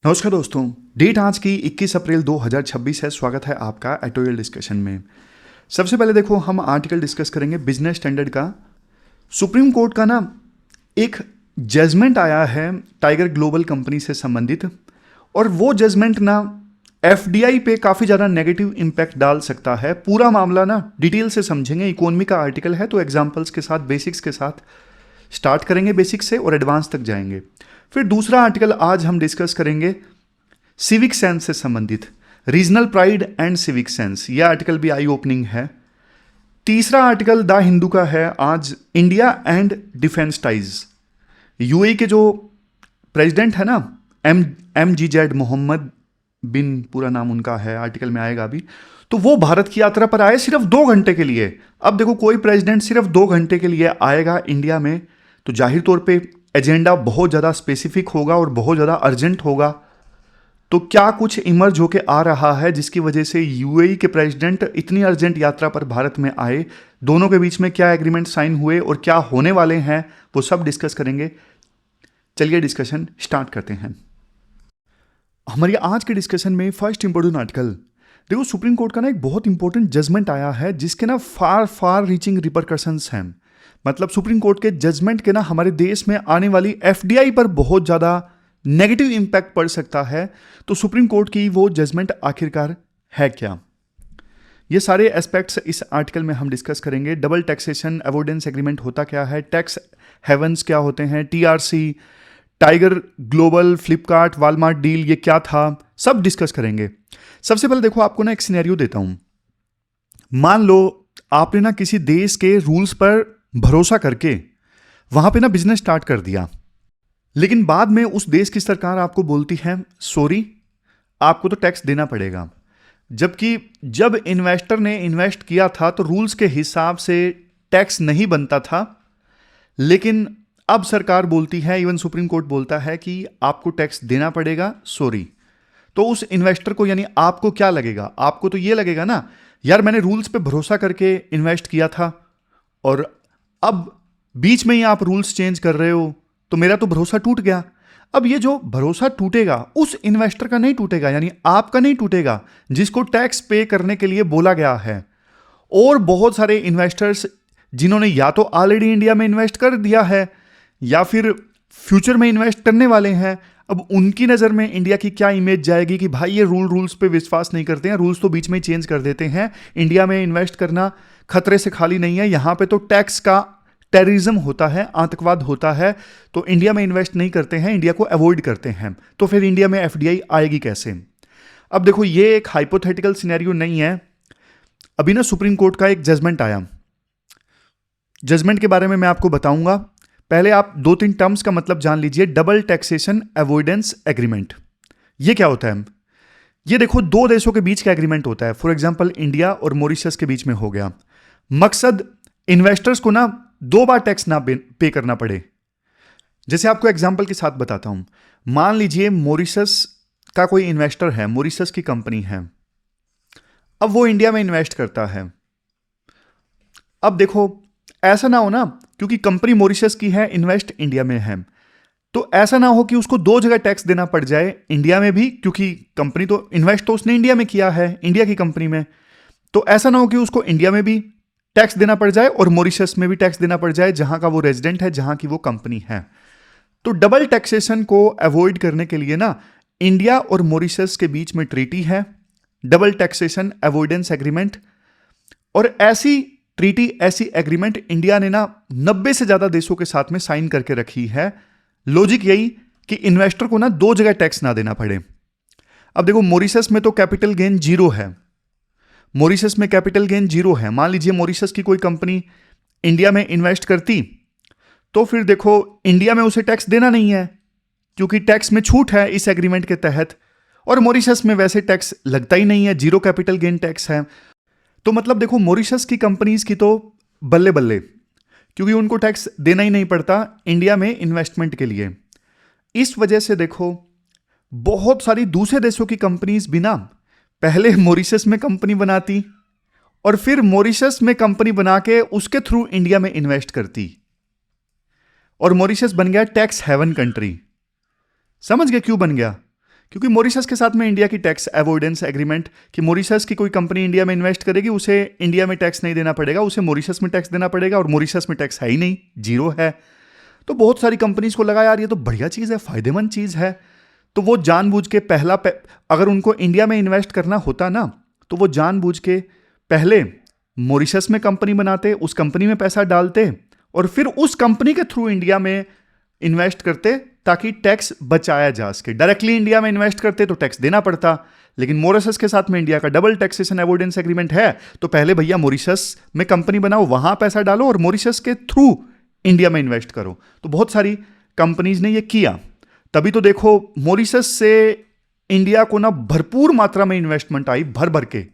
नमस्कार दोस्तों। डेट आज की 21 अप्रैल 2026 है। स्वागत है आपका एटोरियल डिस्कशन में। सबसे पहले देखो हम आर्टिकल डिस्कस करेंगे बिजनेस स्टैंडर्ड का। सुप्रीम कोर्ट का ना एक जजमेंट आया है टाइगर ग्लोबल कंपनी से संबंधित, और वो जजमेंट ना एफडीआई पे काफ़ी ज़्यादा नेगेटिव इम्पैक्ट डाल सकता है। पूरा मामला ना डिटेल से समझेंगे। इकोनॉमी का आर्टिकल है तो एग्जाम्पल्स के साथ, बेसिक्स के साथ स्टार्ट करेंगे, बेसिक्स से और एडवांस तक जाएंगे। फिर दूसरा आर्टिकल आज हम डिस्कस करेंगे सिविक सेंस से संबंधित, regional pride and civic sense. यह आर्टिकल भी आई ओपनिंग है। तीसरा आर्टिकल द हिंदू का है आज, India and defence ties. UAE के जो प्रेसिडेंट है ना, MGZ मोहम्मद बिन, पूरा नाम उनका है, आर्टिकल में आएगा अभी, तो वो भारत की यात्रा पर आए सिर्फ 2 घंटे के लिए। अब देखो कोई प्रेसिडेंट सिर्फ 2 घंटे के लिए आएगा इंडिया में, तो जाहिर तौर पे एजेंडा बहुत ज़्यादा स्पेसिफिक होगा और बहुत ज़्यादा अर्जेंट होगा। तो क्या कुछ इमर्ज होके आ रहा है जिसकी वजह से यूएई के प्रेसिडेंट इतनी अर्जेंट यात्रा पर भारत में आए? दोनों के बीच में क्या एग्रीमेंट साइन हुए और क्या होने वाले हैं, वो सब डिस्कस करेंगे। चलिए डिस्कशन स्टार्ट करते हैं। हमारी आज के डिस्कशन में फर्स्ट इंपॉर्टेंट आर्टिकल देखो, सुप्रीम कोर्ट का ना एक बहुत इंपॉर्टेंट जजमेंट आया है जिसके ना फार रीचिंग रिपरकशंस हैं। मतलब सुप्रीम कोर्ट के जजमेंट के ना हमारे देश में आने वाली एफडीआई पर बहुत ज़्यादा नेगेटिव इंपैक्ट पड़ सकता है। तो सुप्रीम कोर्ट की वो जजमेंट आखिरकार है क्या, ये सारे एस्पेक्ट्स इस आर्टिकल में हम डिस्कस करेंगे। डबल टैक्सेशन अवॉइडेंस एग्रीमेंट होता क्या है, टैक्स हेवन्स क्या होते हैं, TRC, tiger global, Flipkart, Walmart deal, ये क्या था, सब डिस्कस करेंगे। सबसे पहले देखो, आपको ना एक सिनेरियो देता हूं। मान लो आपने ना किसी देश के रूल्स पर भरोसा करके वहां पे ना बिजनेस स्टार्ट कर दिया, लेकिन बाद में उस देश की सरकार आपको बोलती है सॉरी, आपको तो टैक्स देना पड़ेगा। जबकि जब इन्वेस्टर ने इन्वेस्ट किया था तो रूल्स के हिसाब से टैक्स नहीं बनता था, लेकिन अब सरकार बोलती है, इवन सुप्रीम कोर्ट बोलता है कि आपको टैक्स देना पड़ेगा, सॉरी। तो उस इन्वेस्टर को, यानी आपको क्या लगेगा? आपको तो ये लगेगा ना, यार मैंने रूल्स पे भरोसा करके इन्वेस्ट किया था और अब बीच में ही आप रूल्स चेंज कर रहे हो, तो मेरा तो भरोसा टूट गया। अब ये जो भरोसा टूटेगा उस इन्वेस्टर का नहीं टूटेगा, यानी आपका नहीं टूटेगा जिसको टैक्स पे करने के लिए बोला गया है। और बहुत सारे इन्वेस्टर्स जिन्होंने या तो ऑलरेडी इंडिया में इन्वेस्ट कर दिया है या फिर फ्यूचर में इन्वेस्ट करने वाले हैं, अब उनकी नज़र में इंडिया की क्या इमेज जाएगी कि भाई ये रूल्स पे विश्वास नहीं करते हैं, रूल्स तो बीच में ही चेंज कर देते हैं, इंडिया में इन्वेस्ट करना खतरे से खाली नहीं है, यहाँ पे तो टैक्स का टेररिज्म होता है, आतंकवाद होता है, तो इंडिया में इन्वेस्ट नहीं करते हैं, इंडिया को अवॉइड करते हैं। तो फिर इंडिया में एफडीआई आएगी कैसे? अब देखो, ये एक हाइपोथेटिकल सिनेरियो नहीं है। अभी ना सुप्रीम कोर्ट का एक जजमेंट आया, जजमेंट के बारे में मैं आपको बताऊंगा। पहले आप 2-3 टर्म्स का मतलब जान लीजिए। डबल टैक्सेशन अवॉइडेंस एग्रीमेंट, ये क्या होता है? ये देखो, 2 देशों के बीच का एग्रीमेंट होता है। फॉर एग्जांपल इंडिया और मॉरिशस के बीच में हो गया। मकसद इन्वेस्टर्स को ना 2 बार टैक्स ना पे करना पड़े। जैसे आपको एग्जांपल के साथ बताता हूं। मान लीजिए मॉरिशस का कोई इन्वेस्टर है, मॉरिशस की कंपनी है, अब वो इंडिया में इन्वेस्ट करता है। अब देखो, ऐसा ना हो ना, क्योंकि कंपनी मॉरिशस की है, इन्वेस्ट इंडिया में है, तो ऐसा ना हो कि उसको 2 जगह टैक्स देना पड़ जाए, इंडिया में भी, क्योंकि कंपनी तो इन्वेस्ट तो उसने इंडिया में किया है, इंडिया की कंपनी में, तो ऐसा ना हो कि उसको इंडिया में भी टैक्स देना पड़ जाए और मॉरिशस में भी टैक्स देना पड़ जाए, जहां का वो रेजिडेंट है, जहां की वो कंपनी है। तो डबल टैक्सेशन को अवॉइड करने के लिए ना इंडिया और मॉरिशस के बीच में ट्रीटी है, डबल टैक्सेशन अवॉइडेंस एग्रीमेंट। और ऐसी ट्रीटी, ऐसी एग्रीमेंट इंडिया ने ना 90 से ज्यादा देशों के साथ में साइन करके रखी है। लॉजिक यही कि इन्वेस्टर को ना 2 जगह टैक्स ना देना पड़े। अब देखो, मॉरिशस में तो कैपिटल गेन 0 है, मॉरिशस में कैपिटल गेन 0 है। मान लीजिए मॉरिशस की कोई कंपनी इंडिया में इन्वेस्ट करती, तो फिर देखो इंडिया में उसे टैक्स देना नहीं है, क्योंकि टैक्स में छूट है इस एग्रीमेंट के तहत, और मॉरिशस में वैसे टैक्स लगता ही नहीं है, 0 कैपिटल गेन टैक्स है। तो मतलब देखो, मॉरिशस की कंपनीज की तो बल्ले बल्ले, क्योंकि उनको टैक्स देना ही नहीं पड़ता इंडिया में इन्वेस्टमेंट के लिए। इस वजह से देखो, बहुत सारी दूसरे देशों की कंपनीज भी ना पहले मॉरिशस में कंपनी बनाती और फिर मॉरिशस में कंपनी बना के उसके थ्रू इंडिया में इन्वेस्ट करती, और मॉरिशस बन गया टैक्स हेवन कंट्री। समझ गए क्यों बन गया? क्योंकि मॉरिशस के साथ में इंडिया की टैक्स अवॉइडेंस एग्रीमेंट कि मॉरिशस की कोई कंपनी इंडिया में इन्वेस्ट करेगी, उसे इंडिया में टैक्स नहीं देना पड़ेगा, उसे मॉरिशस में टैक्स देना पड़ेगा, और मॉरिशस में टैक्स है ही नहीं, जीरो है। तो बहुत सारी कंपनीज को लगा यार ये तो बढ़िया चीज़ है, फायदेमंद चीज़ है। तो वो जानबूझ के अगर उनको इंडिया में इन्वेस्ट करना होता ना, तो वो जानबूझ के पहले मॉरिशस में कंपनी बनाते, उस कंपनी में पैसा डालते और फिर उस कंपनी के थ्रू इंडिया में इन्वेस्ट करते ताकि टैक्स बचाया जा सके। डायरेक्टली इंडिया में इन्वेस्ट करते तो टैक्स देना पड़ता, लेकिन मॉरिशस के साथ में इंडिया का डबल टैक्सेशन अवॉइडेंस एग्रीमेंट है, तो पहले भैया मॉरिशस में कंपनी बनाओ, वहां पैसा डालो और मॉरिशस के थ्रू इंडिया में इन्वेस्ट करो। तो बहुत सारी कंपनीज ने ये किया, तभी तो देखो मॉरिशस से इंडिया को ना भरपूर मात्रा में इन्वेस्टमेंट आई, भर भर के।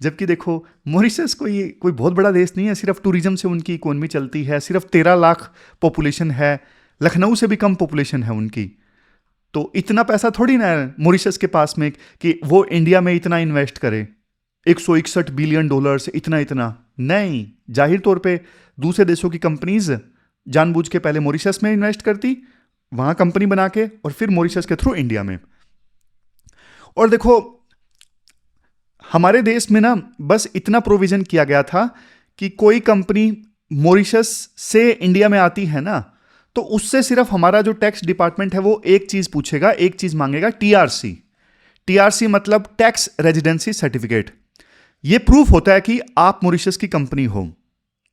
जबकि देखो मॉरिशस कोई बहुत बड़ा देश नहीं है, सिर्फ टूरिज्म से उनकी इकोनॉमी चलती है, सिर्फ 13 लाख पॉपुलेशन है, लखनऊ से भी कम पॉपुलेशन है उनकी। तो इतना पैसा थोड़ी ना है मॉरिशस के पास में कि वो इंडिया में इतना इन्वेस्ट करे, 161 बिलियन डॉलर से इतना नहीं। जाहिर तौर पे दूसरे देशों की कंपनीज जानबूझ के पहले मॉरिशस में इन्वेस्ट करती, वहां कंपनी बना के, और फिर मॉरिशस के थ्रू इंडिया में। और देखो हमारे देश में ना बस इतना प्रोविजन किया गया था कि कोई कंपनी मॉरिशस से इंडिया में आती है ना, तो उससे सिर्फ हमारा जो टैक्स डिपार्टमेंट है वो एक चीज पूछेगा, एक चीज मांगेगा, टीआरसी। टीआरसी मतलब टैक्स रेजिडेंसी सर्टिफिकेट। ये प्रूफ होता है कि आप मॉरिशस की कंपनी हो।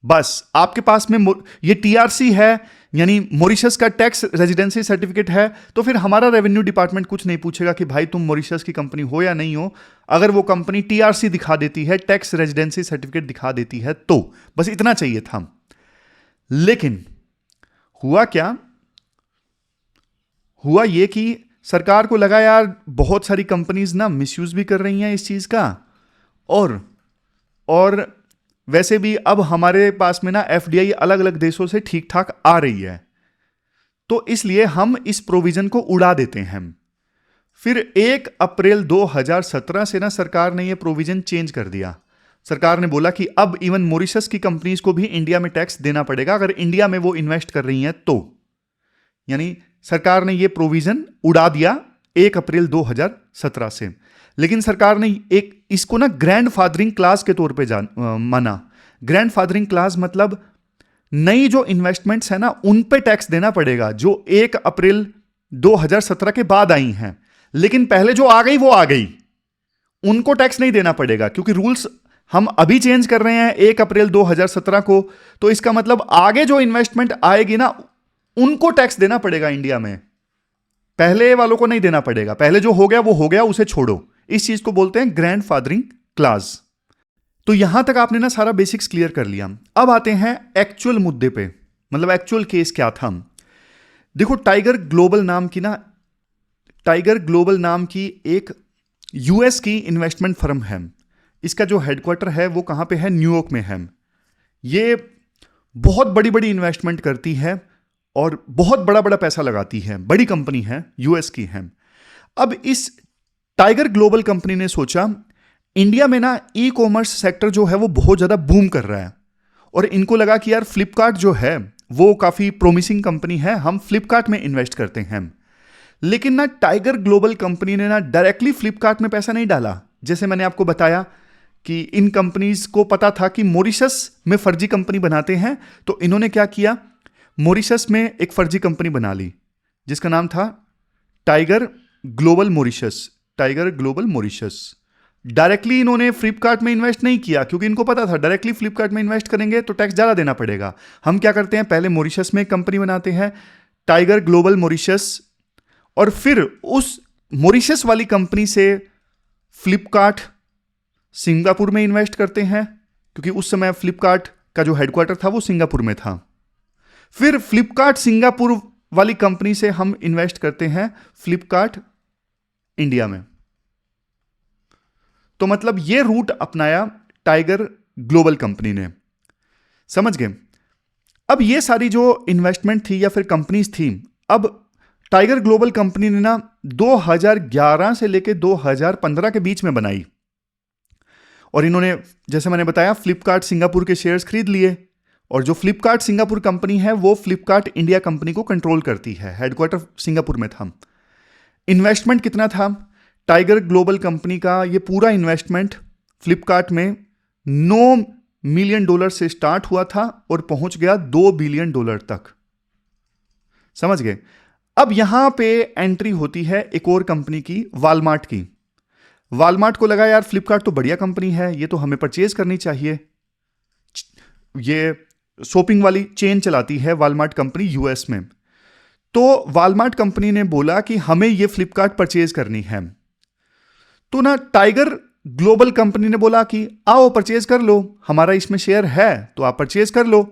बस आपके पास में ये टीआरसी है, यानी मॉरिशस का टैक्स रेजिडेंसी सर्टिफिकेट है, तो फिर हमारा रेवेन्यू डिपार्टमेंट कुछ नहीं पूछेगा कि भाई तुम मॉरिशस की कंपनी हो या नहीं हो। अगर वो कंपनी टीआरसी दिखा देती है, टैक्स रेजिडेंसी सर्टिफिकेट दिखा देती है, तो बस इतना चाहिए था। लेकिन हुआ क्या, हुआ ये कि सरकार को लगा यार बहुत सारी कंपनीज ना मिसयूज भी कर रही हैं इस चीज का, और वैसे भी अब हमारे पास में ना एफडीआई अलग अलग देशों से ठीक ठाक आ रही है, तो इसलिए हम इस प्रोविजन को उड़ा देते हैं। फिर 1 अप्रैल 2017 से ना सरकार ने यह प्रोविजन चेंज कर दिया। सरकार ने बोला कि अब इवन मॉरिशस की कंपनीज को भी इंडिया में टैक्स देना पड़ेगा अगर इंडिया में वो इन्वेस्ट कर रही हैं तो। यानी सरकार ने ये प्रोविजन उड़ा दिया 1 अप्रैल 2017 से। लेकिन सरकार ने इसको ना ग्रैंडफादरिंग क्लास के तौर पे माना। ग्रैंडफादरिंग क्लास मतलब नई जो इन्वेस्टमेंट्स है ना उन पे टैक्स देना पड़ेगा जो 1 अप्रैल 2017 के बाद आई हैं, लेकिन पहले जो आ गई वो आ गई, उनको टैक्स नहीं देना पड़ेगा क्योंकि रूल्स हम अभी चेंज कर रहे हैं 1 अप्रैल 2017 को। तो इसका मतलब आगे जो इन्वेस्टमेंट आएगी ना उनको टैक्स देना पड़ेगा इंडिया में, पहले वालों को नहीं देना पड़ेगा। पहले जो हो गया वो हो गया, उसे छोड़ो। इस चीज को बोलते हैं ग्रैंडफादरिंग क्लास। तो यहां तक आपने ना सारा बेसिक्स क्लियर कर लिया। अब आते हैं एक्चुअल मुद्दे पे, मतलब एक्चुअल केस क्या था। देखो टाइगर ग्लोबल नाम की एक यूएस की इन्वेस्टमेंट फर्म है। इसका जो हेडक्वार्टर है वो कहां पे है, न्यूयॉर्क में है। ये बहुत बड़ी बड़ी इन्वेस्टमेंट करती है और बहुत बड़ा बड़ा पैसा लगाती है, बड़ी कंपनी है, यूएस की है। अब इस टाइगर ग्लोबल कंपनी ने सोचा इंडिया में ना ई कॉमर्स सेक्टर जो है वो बहुत ज्यादा बूम कर रहा है, और इनको लगा कि यार फ्लिपकार्ट जो है वो काफी प्रोमिसिंग कंपनी है, हम फ्लिपकार्ट में इन्वेस्ट करते हैं। लेकिन ना टाइगर ग्लोबल कंपनी ने ना डायरेक्टली फ्लिपकार्ट में पैसा नहीं डाला। जैसे मैंने आपको बताया कि इन कंपनीज को पता था कि मॉरिशस में फर्जी कंपनी बनाते हैं, तो इन्होंने क्या किया, मॉरिशस में एक फर्जी कंपनी बना ली जिसका नाम था tiger global Mauritius. Tiger global Mauritius. Directly इन्होंने फ्लिपकार्ट में इन्वेस्ट नहीं किया क्योंकि इनको पता था डायरेक्टली फ्लिपकार्ट में इन्वेस्ट करेंगे तो टैक्स ज़्यादा देना पड़ेगा। हम क्या करते हैं, पहले मॉरिशस में एक कंपनी बनाते हैं टाइगर ग्लोबल मॉरिशस, और फिर उस मॉरिशस वाली कंपनी से फ्लिपकार्ट सिंगापुर में इन्वेस्ट करते हैं क्योंकि उस समय फ्लिपकार्ट का जो हेडक्वार्टर था वो सिंगापुर में था। फिर फ्लिपकार्ट सिंगापुर वाली कंपनी से हम इन्वेस्ट करते हैं फ्लिपकार्ट इंडिया में। तो मतलब ये रूट अपनाया टाइगर ग्लोबल कंपनी ने। समझ गए। अब ये सारी जो इन्वेस्टमेंट थी या फिर कंपनीज थी, अब टाइगर ग्लोबल कंपनी ने ना 2011 से लेकर 2015 के बीच में बनाई, और इन्होंने जैसे मैंने बताया फ्लिपकार्ट सिंगापुर के शेयर्स खरीद लिए, और जो फ्लिपकार्ट सिंगापुर कंपनी है वो फ्लिपकार्ट इंडिया कंपनी को कंट्रोल करती है, हेडक्वार्टर सिंगापुर में था। इन्वेस्टमेंट कितना था टाइगर ग्लोबल कंपनी का? ये पूरा इन्वेस्टमेंट फ्लिपकार्ट में $9 मिलियन से स्टार्ट हुआ था और पहुंच गया $2 बिलियन तक। समझ गए? अब यहां पे एंट्री होती है एक और कंपनी की, वॉलमार्ट की। वॉलमार्ट को लगा यार फ्लिपकार्ट तो बढ़िया कंपनी है, ये तो हमें परचेज करनी चाहिए। ये शॉपिंग वाली चेन चलाती है वॉलमार्ट कंपनी यूएस में। तो वॉलमार्ट कंपनी ने बोला कि हमें ये फ्लिपकार्ट परचेज करनी है। तो ना टाइगर ग्लोबल कंपनी ने बोला कि आओ परचेज कर लो, हमारा इसमें शेयर है तो आप परचेज कर लो।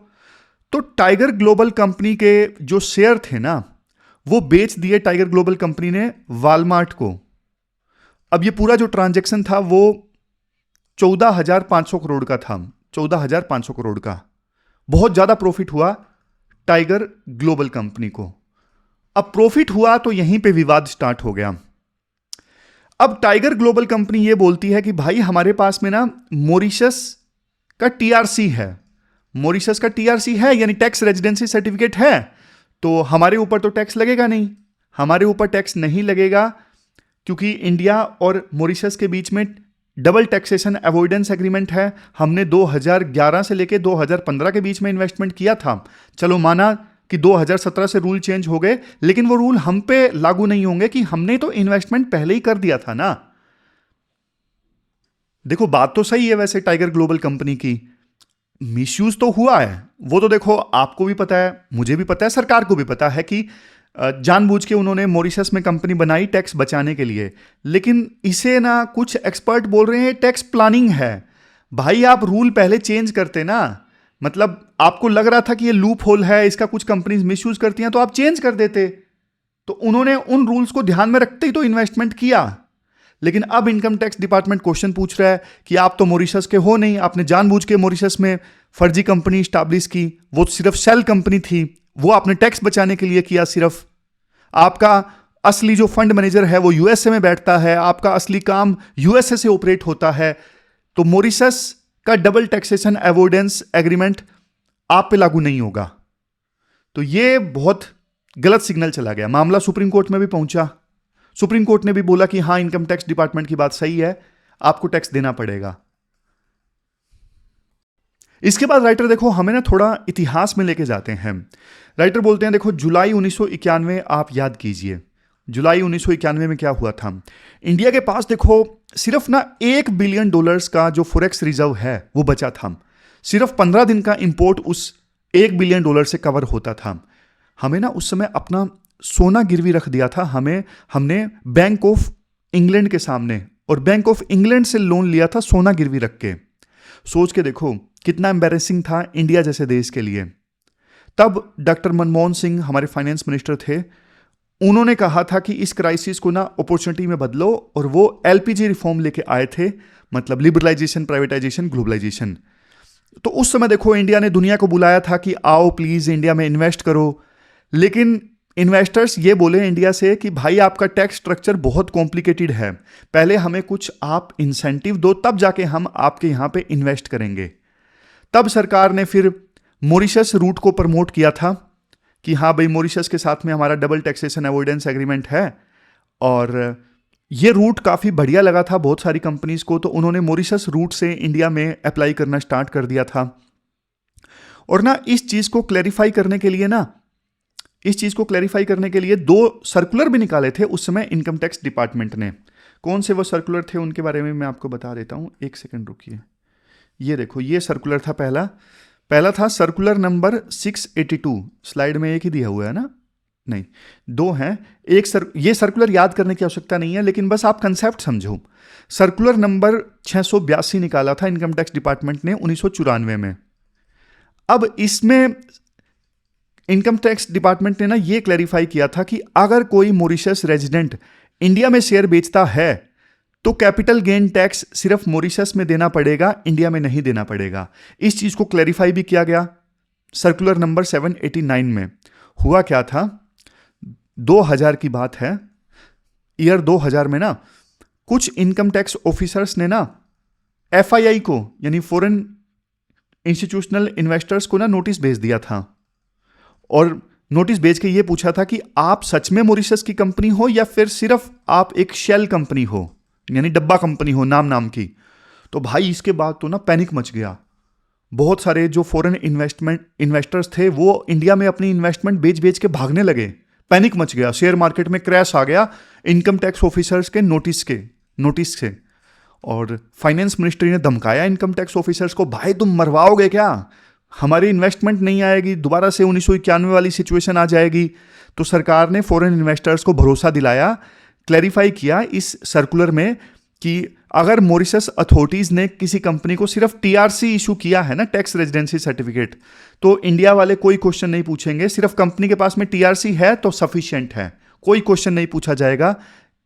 तो टाइगर ग्लोबल कंपनी के जो शेयर थे ना वो बेच दिए टाइगर ग्लोबल कंपनी ने वॉलमार्ट को। अब ये पूरा जो ट्रांजैक्शन था वो 14,500 करोड़ का था, 14,500 करोड़ का। बहुत ज्यादा प्रॉफिट हुआ टाइगर ग्लोबल कंपनी को। अब प्रॉफिट हुआ तो यहीं पे विवाद स्टार्ट हो गया। अब टाइगर ग्लोबल कंपनी ये बोलती है कि भाई हमारे पास में ना मॉरिशस का टीआरसी है, मॉरिशस का टीआरसी है यानी टैक्स रेजिडेंसी सर्टिफिकेट है, तो हमारे ऊपर तो टैक्स लगेगा नहीं। हमारे ऊपर टैक्स नहीं लगेगा क्योंकि इंडिया और मॉरिशस के बीच में डबल टैक्सेशन अवॉइडेंस एग्रीमेंट है। हमने 2011 से लेके 2015 के बीच में इन्वेस्टमेंट किया था। चलो माना कि 2017 से रूल चेंज हो गए, लेकिन वो रूल हम पे लागू नहीं होंगे कि हमने तो इन्वेस्टमेंट पहले ही कर दिया था ना। देखो बात तो सही है वैसे टाइगर ग्लोबल कंपनी की, मिसयूज तो हुआ है वो तो देखो आपको भी पता है, मुझे भी पता है, सरकार को भी पता है कि जानबूझ के उन्होंने मॉरिशस में कंपनी बनाई टैक्स बचाने के लिए। लेकिन इसे ना कुछ एक्सपर्ट बोल रहे हैं टैक्स प्लानिंग है। भाई आप रूल पहले चेंज करते ना, मतलब आपको लग रहा था कि ये लूप होल है, इसका कुछ कंपनीज मिसयूज करती हैं तो आप चेंज कर देते। तो उन्होंने उन रूल्स को ध्यान में रखते ही तो इन्वेस्टमेंट किया। लेकिन अब इनकम टैक्स डिपार्टमेंट क्वेश्चन पूछ रहा है कि आप तो मॉरिशस के हो नहीं, आपने जानबूझ के मॉरिशस में फर्जी कंपनी स्टैब्लिश की, वो सिर्फ शेल कंपनी थी, वो आपने टैक्स बचाने के लिए किया। सिर्फ आपका असली जो फंड मैनेजर है वो यूएसए में बैठता है, आपका असली काम यूएसए से ऑपरेट होता है, तो मॉरिशस का डबल टैक्सेशन अवॉइडेंस एग्रीमेंट आप पे लागू नहीं होगा। तो ये बहुत गलत सिग्नल चला गया। मामला सुप्रीम कोर्ट में भी पहुंचा। सुप्रीम कोर्ट ने भी बोला कि हां इनकम टैक्स डिपार्टमेंट की बात सही है, आपको टैक्स देना पड़ेगा। इसके बाद राइटर देखो हमें ना थोड़ा इतिहास में लेके जाते हैं। राइटर बोलते हैं देखो जुलाई 1991 आप याद कीजिए, जुलाई 1991 में क्या हुआ था। इंडिया के पास देखो सिर्फ ना $1 बिलियन का जो फॉरेक्स रिजर्व है वो बचा था। सिर्फ 15 दिन का इंपोर्ट उस $1 बिलियन से कवर होता था। हमें ना उस समय अपना सोना गिरवी रख दिया था हमने बैंक ऑफ इंग्लैंड के सामने, और बैंक ऑफ इंग्लैंड से लोन लिया था सोना गिरवी रख के। सोच के देखो कितना एम्बैरेसिंग था इंडिया जैसे देश के लिए। तब डॉक्टर मनमोहन सिंह हमारे फाइनेंस मिनिस्टर थे, उन्होंने कहा था कि इस क्राइसिस को ना अपॉर्चुनिटी में बदलो, और वो एलपीजी रिफॉर्म लेके आए थे, मतलब लिबरलाइजेशन, प्राइवेटाइजेशन, ग्लोबलाइजेशन। तो उस समय देखो इंडिया ने दुनिया को बुलाया था कि आओ प्लीज इंडिया में इन्वेस्ट करो। लेकिन इन्वेस्टर्स ये बोले इंडिया से कि भाई आपका टैक्स स्ट्रक्चर बहुत कॉम्प्लिकेटेड है, पहले हमें कुछ आप इंसेंटिव दो तब जाके हम आपके यहां पे इन्वेस्ट करेंगे। तब सरकार ने फिर मॉरिशस रूट को प्रमोट किया था कि हाँ भाई मॉरिशस के साथ में हमारा डबल टैक्सेशन अवॉइडेंस एग्रीमेंट है, और ये रूट काफ़ी बढ़िया लगा था बहुत सारी कंपनीज को, तो उन्होंने मॉरिशस रूट से इंडिया में अप्लाई करना स्टार्ट कर दिया था। और ना इस चीज़ को क्लैरिफाई करने के लिए 2 सर्कुलर भी निकाले थे उस समय इनकम टैक्स डिपार्टमेंट ने। कौन से वो सर्कुलर थे उनके बारे में मैं आपको बता देता हूँ, एक सेकंड रुकिए। ये देखो ये सर्कुलर था, पहला था सर्कुलर नंबर 682। स्लाइड में एक ही दिया हुआ है ना, नहीं 2 हैं। ये सर्कुलर याद करने की आवश्यकता नहीं है, लेकिन बस आप कंसेप्ट समझो। सर्कुलर नंबर 682 निकाला था इनकम टैक्स डिपार्टमेंट ने 1994 में। अब इसमें इनकम टैक्स डिपार्टमेंट ने ना ये क्लैरिफाई किया था कि अगर कोई मॉरिशस रेजिडेंट इंडिया में शेयर बेचता है तो कैपिटल गेन टैक्स सिर्फ मॉरिशस में देना पड़ेगा, इंडिया में नहीं देना पड़ेगा। इस चीज को क्लैरिफाई भी किया गया सर्कुलर नंबर 789 में। हुआ क्या था, 2000 की बात है, ईयर 2000 में ना कुछ इनकम टैक्स ऑफिसर्स ने ना एफआईआई को यानी फॉरेन इंस्टीट्यूशनल इन्वेस्टर्स को ना नोटिस भेज दिया था, और नोटिस भेज के ये पूछा था कि आप सच में मॉरिशस की कंपनी हो या फिर सिर्फ आप एक शेल कंपनी हो, यानी डब्बा कंपनी हो नाम नाम की। तो भाई इसके बाद तो ना पैनिक मच गया। बहुत सारे जो फॉरेन इन्वेस्टर्स थे वो इंडिया में अपनी इन्वेस्टमेंट बेच बेच के भागने लगे। पैनिक मच गया, शेयर मार्केट में क्रैश आ गया इनकम टैक्स ऑफिसर्स के नोटिस से। और फाइनेंस मिनिस्ट्री ने धमकाया इनकम टैक्स ऑफिसर्स को, भाई तुम मरवाओगे क्या, हमारी इन्वेस्टमेंट नहीं आएगी, दोबारा से 1991 वाली सिचुएशन आ जाएगी। तो सरकार ने फॉरेन इन्वेस्टर्स को भरोसा दिलाया, क्लैरिफाई किया इस सर्कुलर में कि अगर मॉरिशस अथॉरिटीज़ ने किसी कंपनी को सिर्फ टीआरसी इशू किया है ना, टैक्स रेजिडेंसी सर्टिफिकेट, तो इंडिया वाले कोई क्वेश्चन नहीं पूछेंगे। सिर्फ कंपनी के पास में टीआरसी है तो सफिशिएंट है, कोई क्वेश्चन नहीं पूछा जाएगा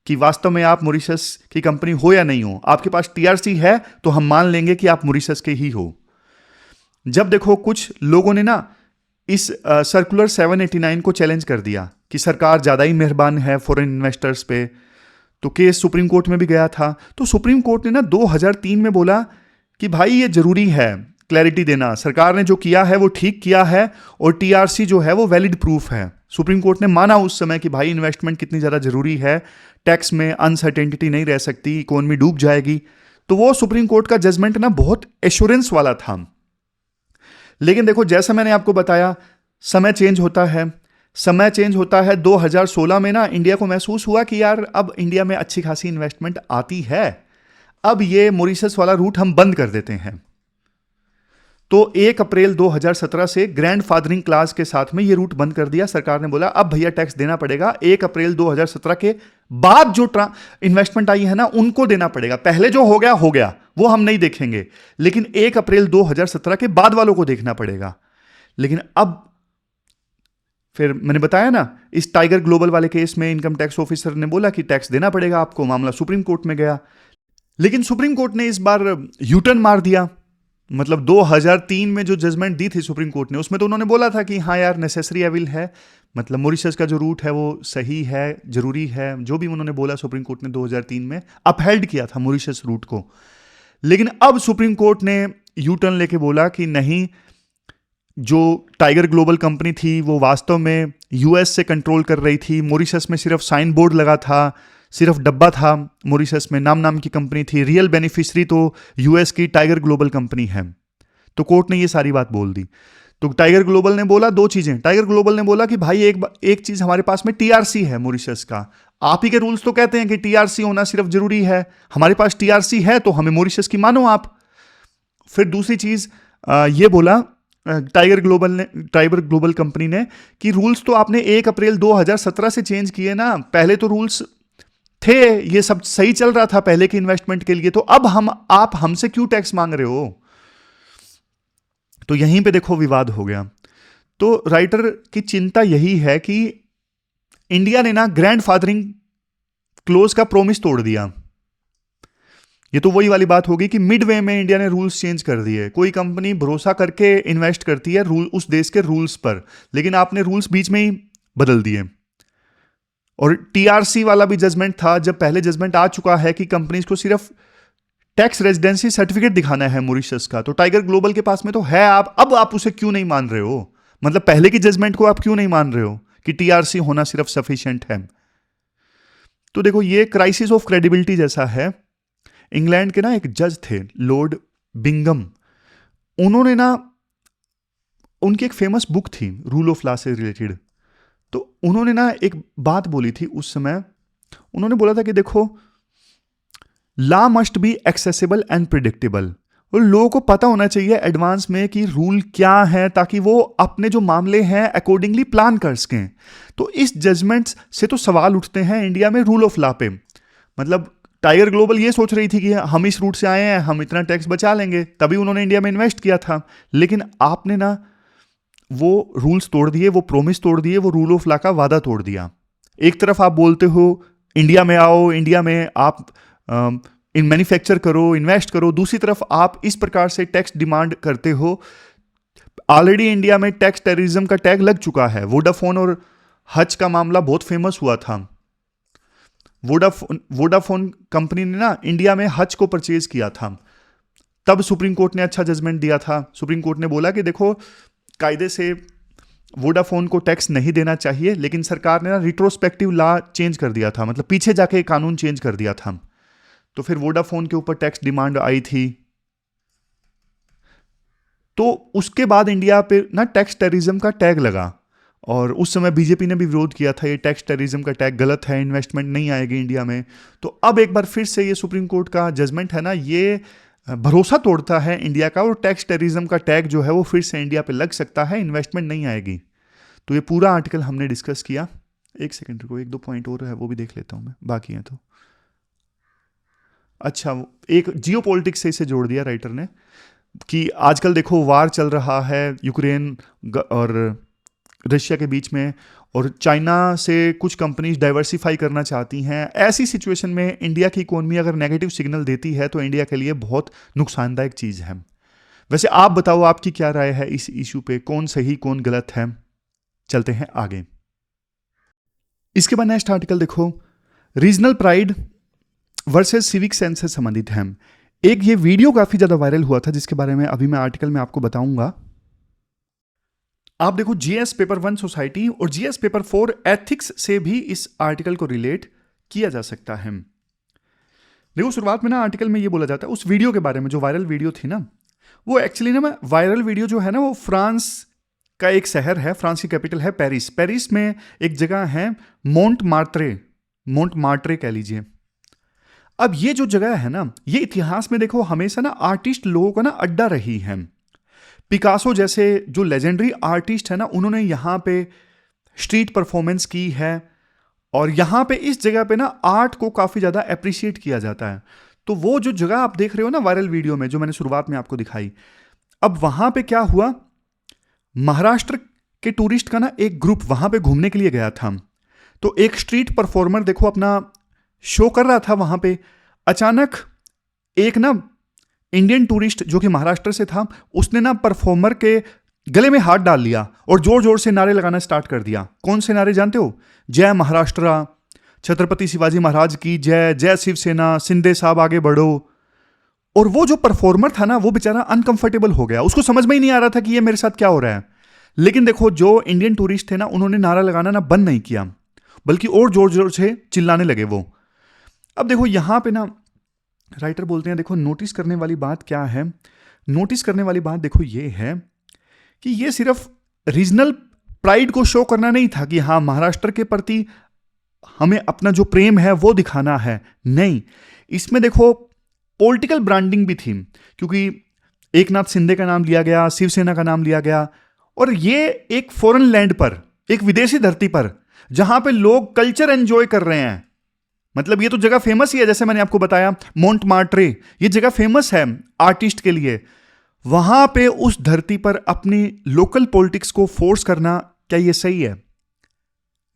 कि वास्तव में आप मॉरिशस की कंपनी हो या नहीं हो। आपके पास टीआरसी है तो हम मान लेंगे कि आप मॉरिशस के ही हो। जब देखो कुछ लोगों ने ना इस सर्कुलर 789 को चैलेंज कर दिया कि सरकार ज़्यादा ही मेहरबान है फॉरेन इन्वेस्टर्स पे, तो केस सुप्रीम कोर्ट में भी गया था। तो सुप्रीम कोर्ट ने ना 2003 में बोला कि भाई ये जरूरी है क्लैरिटी देना, सरकार ने जो किया है वो ठीक किया है और टीआरसी जो है वो वैलिड प्रूफ है। सुप्रीम कोर्ट ने माना उस समय कि भाई इन्वेस्टमेंट कितनी ज़्यादा जरूरी है, टैक्स में अनसर्टेनिटी नहीं रह सकती, इकोनॉमी डूब जाएगी। तो वो सुप्रीम कोर्ट का जजमेंट ना बहुत एश्योरेंस वाला था। लेकिन देखो जैसा मैंने आपको बताया, समय चेंज होता है, 2016 में ना इंडिया को महसूस हुआ कि यार अब इंडिया में अच्छी खासी इन्वेस्टमेंट आती है, अब ये मॉरिशस वाला रूट हम बंद कर देते हैं। तो 1 अप्रैल 2017 से ग्रैंड फादरिंग क्लास के साथ में ये रूट बंद कर दिया। सरकार ने बोला अब भैया टैक्स देना पड़ेगा, 1 अप्रैल 2017 के बाद जो इन्वेस्टमेंट आई है ना उनको देना पड़ेगा। पहले जो हो गया वो हम नहीं देखेंगे, लेकिन 1 अप्रैल 2017 के बाद वालों को देखना पड़ेगा। लेकिन अब फिर मैंने बताया ना इस टाइगर ग्लोबल वाले केस में इनकम टैक्स ऑफिसर ने बोला कि टैक्स देना पड़ेगा आपको, मामला सुप्रीम कोर्ट में गया। लेकिन सुप्रीम कोर्ट ने इस बार यूटर्न मार दिया। मतलब 2003 में जो जजमेंट दी थी सुप्रीम कोर्ट ने, उसमें तो उन्होंने बोला था कि हाँ यार नेसेसरी एविल है, मतलब मॉरिशस का जो रूट है वो सही है, जरूरी है, जो भी उन्होंने बोला सुप्रीम कोर्ट ने 2003 में अपहेल्ड किया था मॉरिशस रूट को। लेकिन अब सुप्रीम कोर्ट ने यू टर्न लेके बोला कि नहीं, जो टाइगर ग्लोबल कंपनी थी वो वास्तव में यूएस से कंट्रोल कर रही थी। मॉरिशस में सिर्फ साइन बोर्ड लगा था, सिर्फ डब्बा था, मॉरिशस में नाम की कंपनी थी, रियल बेनिफिशियरी तो यूएस की टाइगर ग्लोबल कंपनी है। तो कोर्ट ने ये सारी बात बोल दी। तो टाइगर ग्लोबल ने बोला 2 चीजें। टाइगर ग्लोबल ने बोला कि भाई एक चीज हमारे पास में टीआरसी है मॉरिशस का, आप ही के रूल्स तो कहते हैं कि टीआरसी होना सिर्फ जरूरी है, हमारे पास टीआरसी है तो हमें मॉरिशस की मानो आप। फिर दूसरी चीज ये बोला टाइगर ग्लोबल कंपनी ने कि रूल्स तो आपने 1 अप्रैल 2017 से चेंज किए ना, पहले तो रूल्स थे, ये सब सही चल रहा था पहले की इन्वेस्टमेंट के लिए, तो अब आप हमसे क्यों टैक्स मांग रहे हो। तो यहीं पे देखो विवाद हो गया। तो राइटर की चिंता यही है कि इंडिया ने ना ग्रैंड फादरिंग क्लोज का प्रॉमिस तोड़ दिया। ये तो वही वाली बात होगी कि मिड वे में इंडिया ने रूल्स चेंज कर दिए। कोई कंपनी भरोसा करके इन्वेस्ट करती है उस देश के रूल्स पर, लेकिन आपने रूल्स बीच में ही बदल दिए। और टीआरसी वाला भी जजमेंट था, जब पहले जजमेंट आ चुका है कि कंपनीज को सिर्फ टैक्स रेजिडेंसी सर्टिफिकेट दिखाना है मॉरिशस का, तो टाइगर ग्लोबल के पास में तो है, अब आप उसे क्यों नहीं मान रहे हो, मतलब पहले की जजमेंट को आप क्यों नहीं मान रहे हो कि टीआरसी होना सिर्फ सफिशिएंट है। तो देखो ये क्राइसिस ऑफ क्रेडिबिलिटी जैसा है। इंग्लैंड के ना एक जज थे लॉर्ड बिंगम, उन्होंने ना, उनकी एक फेमस बुक थी रूल ऑफ लॉ से रिलेटेड, तो उन्होंने ना एक बात बोली थी उस समय। उन्होंने बोला था कि देखो law must be accessible and predictable, और लोगों को पता होना चाहिए एडवांस में कि रूल क्या है, ताकि वो अपने जो मामले हैं अकॉर्डिंगली प्लान कर सकें। तो इस जजमेंट से तो सवाल उठते हैं इंडिया में रूल ऑफ लॉ पे। मतलब टाइगर ग्लोबल ये सोच रही थी कि हम इस रूट से आए हैं, हम इतना टैक्स बचा लेंगे, तभी उन्होंने इंडिया में इन्वेस्ट किया था। लेकिन आपने ना वो रूल्स तोड़ दिए, वो प्रॉमिस तोड़ दिए, वो रूल ऑफ लॉ का वादा तोड़ दिया। एक तरफ आप बोलते हो इंडिया में आओ, इंडिया में आप इन मैन्युफैक्चर करो, इन्वेस्ट करो, दूसरी तरफ आप इस प्रकार से टैक्स डिमांड करते हो। ऑलरेडी इंडिया में टैक्स टेररिज्म का टैग लग चुका है। वोडाफोन और हज का मामला बहुत फेमस हुआ था। वोडाफोन कंपनी ने ना इंडिया में हज को परचेज किया था, तब सुप्रीम कोर्ट ने अच्छा जजमेंट दिया था। सुप्रीम कोर्ट ने बोला कि देखो कायदे से वोडाफोन को टैक्स नहीं देना चाहिए, लेकिन सरकार ने ना रिट्रोस्पेक्टिव लॉ चेंज कर दिया था, मतलब पीछे जाके कानून चेंज कर दिया था। तो फिर वोडाफोन के ऊपर टैक्स डिमांड आई थी। तो उसके बाद इंडिया पे ना टैक्स टेररिज्म का टैग लगा, और उस समय बीजेपी ने भी विरोध किया था, ये टैक्स टेररिज्म का टैग गलत है, इन्वेस्टमेंट नहीं आएगी इंडिया में। तो अब एक बार फिर से ये सुप्रीम कोर्ट का जजमेंट है ना, ये भरोसा तोड़ता है इंडिया का, और टैक्स टेररिज्म का टैग जो है वो फिर से इंडिया पे लग सकता है, इन्वेस्टमेंट नहीं आएगी। तो ये पूरा आर्टिकल हमने डिस्कस किया। एक सेकंड रुको, एक दो पॉइंट और है वो भी देख लेता हूँ मैं, बाकी है तो। अच्छा, एक जियो पॉलिटिक्स से इसे जोड़ दिया राइटर ने, कि आजकल देखो वार चल रहा है यूक्रेन और रशिया के बीच में, और चाइना से कुछ कंपनीज डाइवर्सिफाई करना चाहती हैं। ऐसी सिचुएशन में इंडिया की इकोनॉमी अगर नेगेटिव सिग्नल देती है तो इंडिया के लिए बहुत नुकसानदायक चीज़ है। वैसे आप बताओ, आपकी क्या राय है इस इशू पे, कौन सही कौन गलत है? चलते हैं आगे। इसके बाद नेक्स्ट आर्टिकल देखो, regional pride versus civic sense से संबंधित है। एक ये वीडियो काफी ज्यादा वायरल हुआ था, जिसके बारे में अभी मैं आर्टिकल में आपको बताऊंगा। आप देखो, जीएस पेपर 1 सोसाइटी और जीएस पेपर 4 एथिक्स से भी इस आर्टिकल को रिलेट किया जा सकता है। देखो, शुरुआत में ना आर्टिकल में ये बोला जाता है उस वीडियो के बारे में, जो वायरल वीडियो थी ना, वो एक्चुअली ना वायरल वीडियो जो है ना, वो फ्रांस का एक शहर है, फ्रांस की कैपिटल है पेरिस। पेरिस में एक जगह है मोंटमार्ट्रे कह लीजिए। अब ये जो जगह है ना, ये इतिहास में देखो हमेशा ना आर्टिस्ट लोगों का ना अड्डा रही है। पिकासो जैसे जो लेजेंडरी आर्टिस्ट है ना, उन्होंने यहाँ पे स्ट्रीट परफॉर्मेंस की है, और यहाँ पे इस जगह पे ना आर्ट को काफ़ी ज़्यादा अप्रिशिएट किया जाता है। तो वो जो जगह आप देख रहे हो ना वायरल वीडियो में, जो मैंने शुरुआत में आपको दिखाई, अब वहाँ पे क्या हुआ, महाराष्ट्र के टूरिस्ट का ना एक ग्रुप वहाँ पे घूमने के लिए गया था। तो एक स्ट्रीट परफॉर्मर देखो अपना शो कर रहा था वहाँ पे। अचानक एक ना इंडियन टूरिस्ट जो कि महाराष्ट्र से था, उसने ना परफॉर्मर के गले में हाथ डाल लिया और जोर जोर से नारे लगाना स्टार्ट कर दिया। कौन से नारे जानते हो? जय महाराष्ट्र, छत्रपति शिवाजी महाराज की जय, जय शिवसेना, शिंदे साहब आगे बढ़ो। और वो जो परफॉर्मर था ना, वो बेचारा अनकंफर्टेबल हो गया, उसको समझ में ही नहीं आ रहा था कि ये मेरे साथ क्या हो रहा है। लेकिन देखो, जो इंडियन टूरिस्ट थे ना, उन्होंने नारा लगाना ना बंद नहीं किया, बल्कि और जोर जोर से चिल्लाने लगे वो। अब देखो यहां पे ना राइटर बोलते हैं, देखो नोटिस करने वाली बात क्या है, नोटिस करने वाली बात देखो ये है कि ये सिर्फ रीजनल प्राइड को शो करना नहीं था कि हाँ महाराष्ट्र के प्रति हमें अपना जो प्रेम है वो दिखाना है। नहीं, इसमें देखो पॉलिटिकल ब्रांडिंग भी थी, क्योंकि एकनाथ शिंदे का नाम लिया गया, शिवसेना का नाम लिया गया, और ये एक फॉरेन लैंड पर, एक विदेशी धरती पर, जहां पे लोग कल्चर एंजॉय कर रहे हैं। मतलब ये तो जगह फेमस ही है, जैसे मैंने आपको बताया मोंटमार्ट्रे, ये जगह फेमस है आर्टिस्ट के लिए। वहां पे उस धरती पर अपनी लोकल पॉलिटिक्स को फोर्स करना, क्या ये सही है?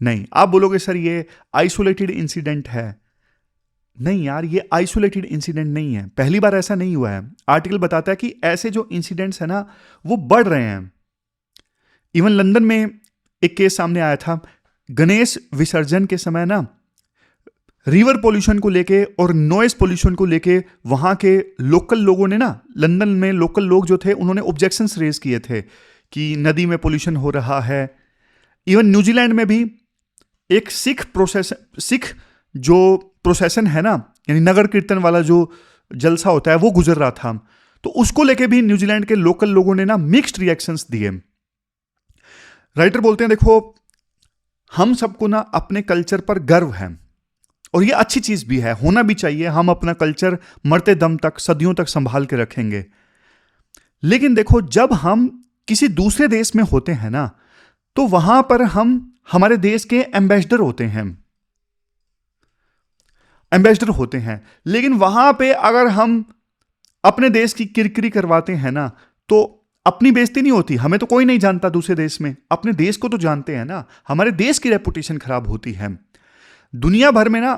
नहीं। आप बोलोगे सर ये आइसोलेटेड इंसिडेंट है। नहीं यार, ये आइसोलेटेड इंसिडेंट नहीं है, पहली बार ऐसा नहीं हुआ है। आर्टिकल बताता है कि ऐसे जो इंसिडेंट्स है ना, वो बढ़ रहे हैं। इवन लंदन में एक केस सामने आया था, गणेश विसर्जन के समय ना रिवर पोल्यूशन को लेके और नॉइस पोल्यूशन को लेके वहां के लोकल लोगों ने ना, लंदन में लोकल लोग जो थे, उन्होंने ऑब्जेक्शंस रेज किए थे कि नदी में पोल्यूशन हो रहा है। इवन न्यूजीलैंड में भी एक सिख जो प्रोसेसन है ना, यानी नगर कीर्तन वाला जो जलसा होता है, वो गुजर रहा था। तो उसको लेके भी न्यूजीलैंड के लोकल लोगों ने ना मिक्स्ड रिएक्शंस दिए। राइटर बोलते हैं देखो, हम सबको ना अपने कल्चर पर गर्व है, और ये अच्छी चीज भी है, होना भी चाहिए। हम अपना कल्चर मरते दम तक, सदियों तक संभाल के रखेंगे। लेकिन देखो, जब हम किसी दूसरे देश में होते हैं ना, तो वहां पर हम हमारे देश के एम्बेसडर होते हैं। लेकिन वहां पे अगर हम अपने देश की किरकिरी करवाते हैं ना, तो अपनी बेइज्जती नहीं होती। हमें तो कोई नहीं जानता दूसरे देश में, अपने देश को तो जानते हैं ना। हमारे देश की रेपुटेशन खराब होती है। दुनिया भर में ना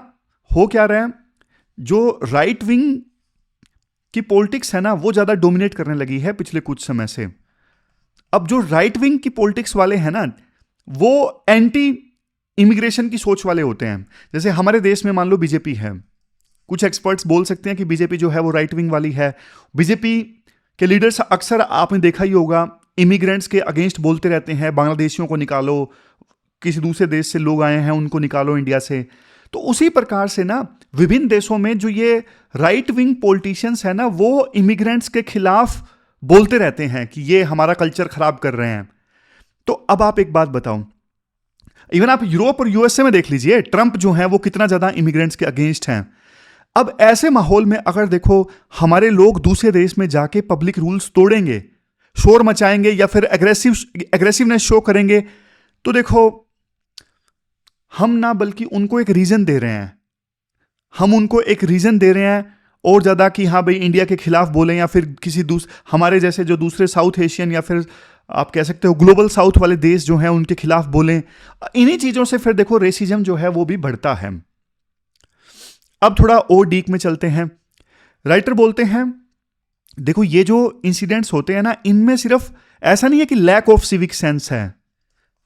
हो क्या रहा है, जो राइट विंग की पॉलिटिक्स है ना, वो ज्यादा डोमिनेट करने लगी है पिछले कुछ समय से। अब जो राइट विंग की पॉलिटिक्स वाले हैं ना, वो एंटी इमिग्रेशन की सोच वाले होते हैं। जैसे हमारे देश में मान लो बीजेपी है, कुछ एक्सपर्ट्स बोल सकते हैं कि बीजेपी जो है वो राइट विंग वाली है। बीजेपी के लीडर्स अक्सर आपने देखा ही होगा, इमिग्रेंट्स के अगेंस्ट बोलते रहते हैं, बांग्लादेशियों को निकालो, किसी दूसरे देश से लोग आए हैं उनको निकालो इंडिया से। तो उसी प्रकार से ना विभिन्न देशों में जो ये राइट विंग पॉलिटिशियंस है ना, वो इमिग्रेंट्स के खिलाफ बोलते रहते हैं कि ये हमारा कल्चर खराब कर रहे हैं। तो अब आप एक बात बताओ, इवन आप यूरोप और यूएसए में देख लीजिए, ट्रंप जो है वो कितना ज्यादा इमिग्रेंट्स के अगेंस्ट हैं। अब ऐसे माहौल में अगर देखो हमारे लोग दूसरे देश में जाके पब्लिक रूल्स तोड़ेंगे, शोर मचाएंगे या फिर एग्रेसिवनेस शो करेंगे, तो देखो हम ना बल्कि उनको एक रीजन दे रहे हैं, हम उनको एक रीजन दे रहे हैं और ज्यादा कि हाँ भाई इंडिया के खिलाफ बोलें, या फिर किसी हमारे जैसे जो दूसरे साउथ एशियन या फिर आप कह सकते हो ग्लोबल साउथ वाले देश जो हैं उनके खिलाफ बोलें। इन्हीं चीजों से फिर देखो रेसिज्म जो है वो भी बढ़ता है। अब थोड़ा और डीप में चलते हैं। राइटर बोलते हैं देखो ये जो इंसिडेंट्स होते हैं ना, इनमें सिर्फ ऐसा नहीं है कि लैक ऑफ सिविक सेंस है,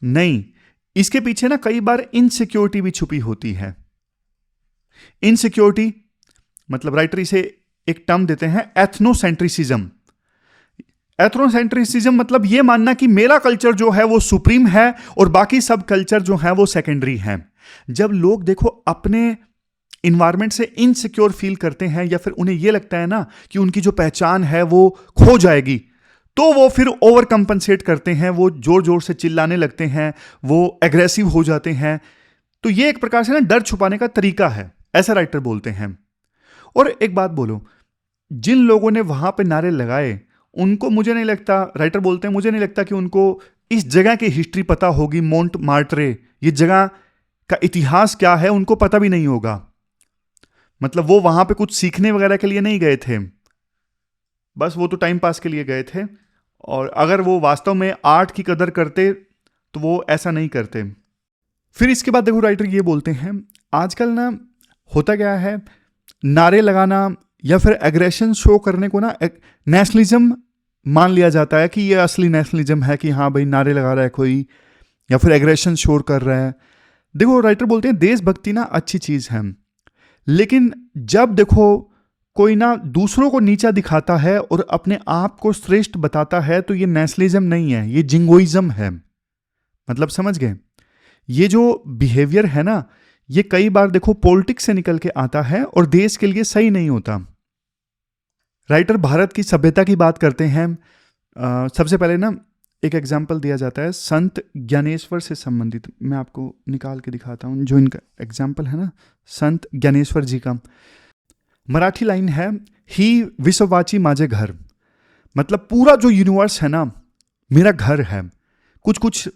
नहीं, इसके पीछे ना कई बार इनसिक्योरिटी भी छुपी होती है। इनसिक्योरिटी मतलब राइटर इसे एक टर्म देते हैं एथनोसेंट्रिसिज्म। एथनोसेंट्रिसिज्म मतलब यह मानना कि मेरा कल्चर जो है वो सुप्रीम है और बाकी सब कल्चर जो है वो सेकेंडरी है। जब लोग देखो अपने इन्वायरमेंट से इनसिक्योर फील करते हैं या फिर उन्हें यह लगता है ना कि उनकी जो पहचान है वो खो जाएगी, तो वो फिर ओवर कंपनसेट करते हैं, वो जोर जोर से चिल्लाने लगते हैं, वो एग्रेसिव हो जाते हैं। तो ये एक प्रकार से ना डर छुपाने का तरीका है, ऐसा राइटर बोलते हैं। और एक बात बोलो, जिन लोगों ने वहां पे नारे लगाए उनको मुझे नहीं लगता, राइटर बोलते हैं मुझे नहीं लगता कि उनको इस जगह की हिस्ट्री पता होगी। मोंट मार्टरे ये जगह का इतिहास क्या है उनको पता भी नहीं होगा। मतलब वो वहां पे कुछ सीखने वगैरह के लिए नहीं गए थे, बस वो तो टाइम पास के लिए गए थे। और अगर वो वास्तव में आर्ट की कदर करते तो वो ऐसा नहीं करते। फिर इसके बाद देखो राइटर ये बोलते हैं आजकल ना होता क्या है, नारे लगाना या फिर एग्रेशन शो करने को ना नेशनलिज्म मान लिया जाता है कि ये असली नेशनलिज्म है, कि हाँ भाई नारे लगा रहा है कोई या फिर एग्रेशन शो कर रहा है। देखो राइटर बोलते हैं देशभक्ति ना अच्छी चीज है, लेकिन जब देखो कोई ना दूसरों को नीचा दिखाता है और अपने आप को श्रेष्ठ बताता है तो ये नेशनलिज्म नहीं है, ये जिंगोइज्म है। मतलब समझ गए, ये जो बिहेवियर है ना ये कई बार देखो पॉलिटिक्स से निकल के आता है और देश के लिए सही नहीं होता। राइटर भारत की सभ्यता की बात करते हैं। सबसे पहले ना एक एग्जाम्पल दिया जाता है संत ज्ञानेश्वर से संबंधित, मैं आपको निकाल के दिखाता हूँ जो इनका एग्जाम्पल है ना, संत ज्ञानेश्वर जी का। मराठी लाइन है, ही विश्ववाची माझे घर, मतलब पूरा जो यूनिवर्स है ना मेरा घर है। कुछ कुछ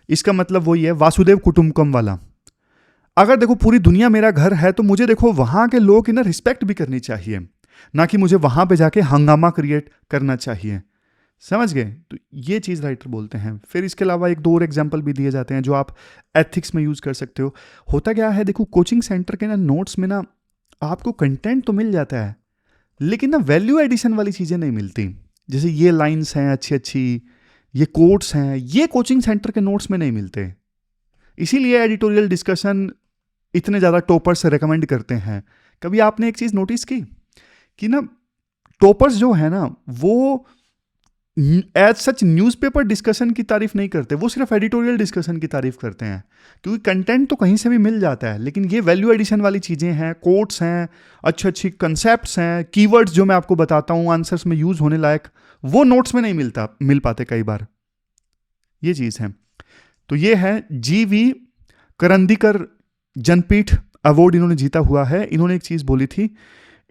इसका मतलब वही है वासुदेव कुटुंबकम वाला। अगर देखो पूरी दुनिया मेरा घर है तो मुझे देखो वहां के लोग की ना रिस्पेक्ट भी करनी चाहिए, ना कि मुझे वहां पे जाके हंगामा क्रिएट करना चाहिए। समझ गए? तो ये चीज राइटर बोलते हैं। फिर इसके अलावा एक दो और एग्जाम्पल भी दिए जाते हैं जो आप एथिक्स में यूज कर सकते हो। होता क्या है देखो कोचिंग सेंटर के ना नोट्स में ना आपको कंटेंट तो मिल जाता है लेकिन ना वैल्यू एडिशन वाली चीजें नहीं मिलती। जैसे ये लाइंस हैं अच्छी अच्छी, ये कोट्स हैं, ये कोचिंग सेंटर के नोट्स में नहीं मिलते। इसीलिए एडिटोरियल डिस्कशन इतने ज़्यादा टॉपर्स रेकमेंड करते हैं। कभी आपने एक चीज़ नोटिस की कि ना टॉपर्स जो है ना वो एज सच न्यूज़पेपर डिस्कशन की तारीफ नहीं करते, वो सिर्फ एडिटोरियल डिस्कशन की तारीफ करते हैं, क्योंकि कंटेंट तो कहीं से भी मिल जाता है। लेकिन ये वैल्यू एडिशन वाली चीज़ें हैं, कोट्स हैं, अच्छी अच्छी कंसेप्ट्स हैं, कीवर्ड्स जो मैं आपको बताता हूँ आंसर्स में यूज़ होने लायक, वो नोट्स में नहीं मिल पाते कई बार। ये चीज़ है। तो ये है GV करंदीकर जनपीठ अवार्ड इन्होंने जीता हुआ है। इन्होंने एक चीज बोली थी,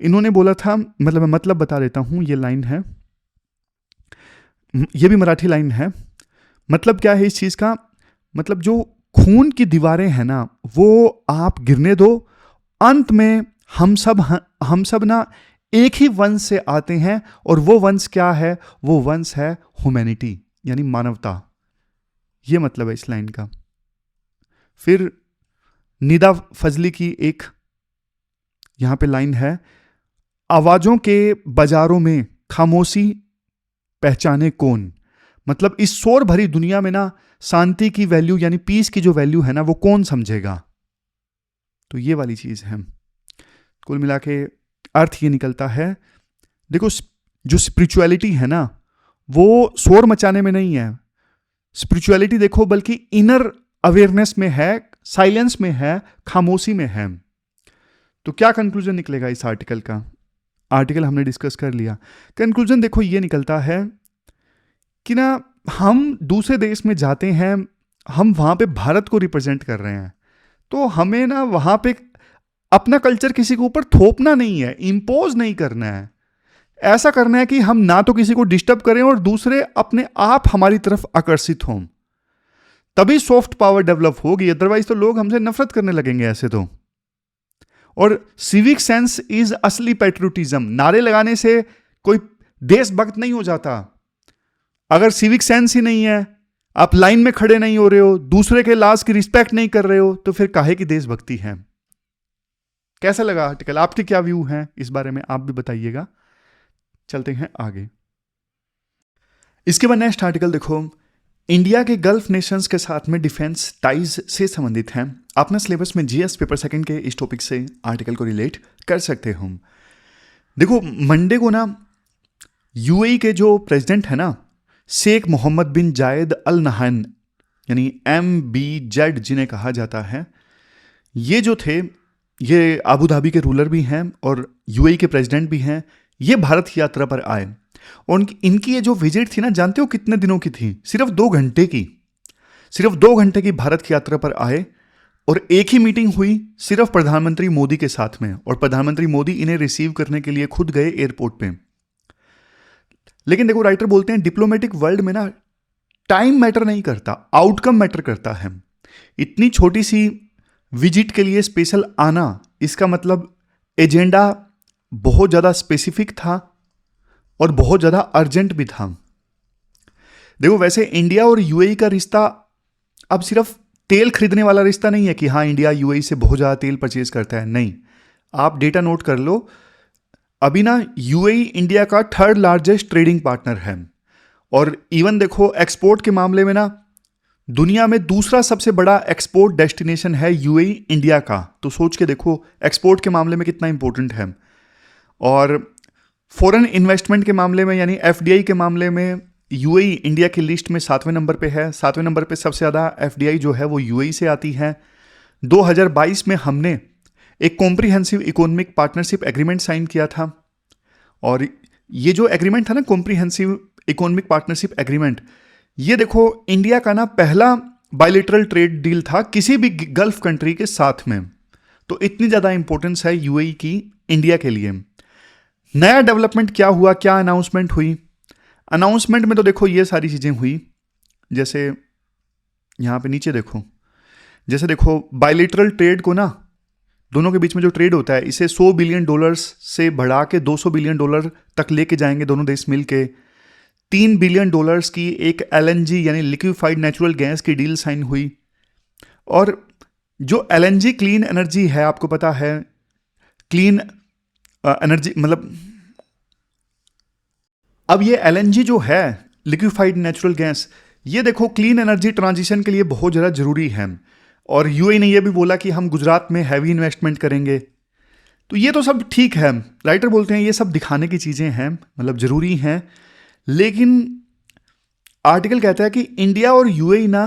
इन्होंने बोला था, मतलब मैं मतलब बता देता हूं, ये लाइन है, ये भी मराठी लाइन है। मतलब क्या है इस चीज का, मतलब जो खून की दीवारें हैं ना वो आप गिरने दो, अंत में हम सब ना एक ही वंश से आते हैं और वो वंश क्या है, वो वंश है ह्यूमैनिटी यानी मानवता। ये मतलब है इस लाइन का। फिर निदा फजली की एक यहां पे लाइन है, आवाजों के बाजारों में खामोशी पहचाने कौन। मतलब इस शोर भरी दुनिया में ना शांति की वैल्यू यानी पीस की जो वैल्यू है ना वो कौन समझेगा। तो ये वाली चीज है। कुल मिला के अर्थ ये निकलता है, देखो जो स्पिरिचुअलिटी है ना वो शोर मचाने में नहीं है, स्पिरिचुअलिटी देखो बल्कि इनर अवेयरनेस में है, साइलेंस में है, खामोशी में है। तो क्या कंक्लूजन निकलेगा इस आर्टिकल का? आर्टिकल हमने डिस्कस कर लिया। कंक्लूजन देखो ये निकलता है कि ना, हम दूसरे देश में जाते हैं, हम वहाँ पे भारत को रिप्रेजेंट कर रहे हैं, तो हमें ना वहाँ पे अपना कल्चर किसी के ऊपर थोपना नहीं है, इम्पोज नहीं करना है। ऐसा करना है कि हम ना तो किसी को डिस्टर्ब करें और दूसरे अपने आप हमारी तरफ आकर्षित हों, तभी सॉफ्ट पावर डेवलप होगी। अदरवाइज तो लोग हमसे नफरत करने लगेंगे ऐसे तो। और सिविक सेंस इज असली पेट्रियोटिज्म। नारे लगाने से कोई देशभक्त नहीं हो जाता। अगर सिविक सेंस ही नहीं है, आप लाइन में खड़े नहीं हो रहे हो, दूसरे के लाज की रिस्पेक्ट नहीं कर रहे हो, तो फिर काहे की देशभक्ति है? कैसा लगा आर्टिकल? आपके क्या व्यू हैं इस बारे में, आप भी बताइएगा। चलते हैं आगे। इसके बाद नेक्स्ट आर्टिकल देखो, इंडिया के गल्फ नेशंस के साथ में डिफेंस टाइज से संबंधित हैं। अपना सिलेबस में जीएस पेपर सेकंड के इस टॉपिक से आर्टिकल को रिलेट कर सकते हो। देखो, मंडे को ना यूएई के जो प्रेसिडेंट है ना, शेख मोहम्मद बिन जायद अल नहान, यानी MBZ जिन्हें कहा जाता है, ये जो थे, ये अबू धाबी के रूलर भी हैं और यूएई के प्रेसिडेंट भी हैं। ये भारत की यात्रा पर आए और इनकी ये जो विजिट थी ना, जानते हो कितने दिनों की थी? सिर्फ 2 घंटे की। सिर्फ 2 घंटे की भारत की यात्रा पर आए और एक ही मीटिंग हुई सिर्फ प्रधानमंत्री मोदी के साथ में, और प्रधानमंत्री मोदी इन्हें रिसीव करने के लिए खुद गए एयरपोर्ट पे। लेकिन देखो, राइटर बोलते हैं डिप्लोमेटिक वर्ल्ड में ना टाइम मैटर नहीं करता, आउटकम मैटर करता है। इतनी छोटी सी विजिट के लिए स्पेशल आना, इसका मतलब एजेंडा बहुत ज़्यादा स्पेसिफिक था और बहुत ज़्यादा अर्जेंट भी था। देखो, वैसे इंडिया और यूएई का रिश्ता अब सिर्फ तेल खरीदने वाला रिश्ता नहीं है कि हाँ इंडिया यूएई से बहुत ज़्यादा तेल परचेज करता है, नहीं। आप डेटा नोट कर लो, अभी ना यूएई इंडिया का 3rd लार्जेस्ट ट्रेडिंग पार्टनर है। और इवन देखो, एक्सपोर्ट के मामले में ना दुनिया में दूसरा सबसे बड़ा एक्सपोर्ट डेस्टिनेशन है यूएई इंडिया का। तो सोच के देखो एक्सपोर्ट के मामले में कितना इंपॉर्टेंट है। और फॉरेन इन्वेस्टमेंट के मामले में, यानी एफडीआई के मामले में, यूएई इंडिया की लिस्ट में 7वें नंबर पे है। 7वें नंबर पे सबसे ज़्यादा एफडीआई जो है वो यूएई से आती है। 2022 में हमने एक comprehensive economic partnership agreement sign किया था, और ये जो एग्रीमेंट था ना, कॉम्प्रिहेंसिव इकोनॉमिक पार्टनरशिप एग्रीमेंट, ये देखो इंडिया का ना पहला बायलैटरल ट्रेड डील था किसी भी गल्फ कंट्री के साथ में। तो इतनी ज़्यादा इंपॉर्टेंस है यूएई की इंडिया के लिए। नया डेवलपमेंट क्या हुआ, क्या अनाउंसमेंट हुई? अनाउंसमेंट में तो देखो ये सारी चीज़ें हुई, जैसे यहाँ पे नीचे देखो, जैसे देखो बायलैटरल ट्रेड को ना, दोनों के बीच में जो ट्रेड होता है, इसे $100 बिलियन से बढ़ा के $200 बिलियन तक लेके जाएंगे दोनों देश मिलके। $3 बिलियन की एक LNG यानी लिक्विफाइड नेचुरल गैस की डील साइन हुई। और जो LNG क्लीन एनर्जी है, आपको पता है क्लीन एनर्जी मतलब, अब ये LNG जो है लिक्विफाइड नेचुरल गैस, ये देखो क्लीन एनर्जी ट्रांजिशन के लिए बहुत ज़्यादा ज़रूरी है। और यूएई ने ये भी बोला कि हम गुजरात में हैवी इन्वेस्टमेंट करेंगे। तो ये तो सब ठीक है, राइटर बोलते हैं ये सब दिखाने की चीज़ें हैं, मतलब ज़रूरी हैं। लेकिन आर्टिकल कहता है कि इंडिया और यूएई ना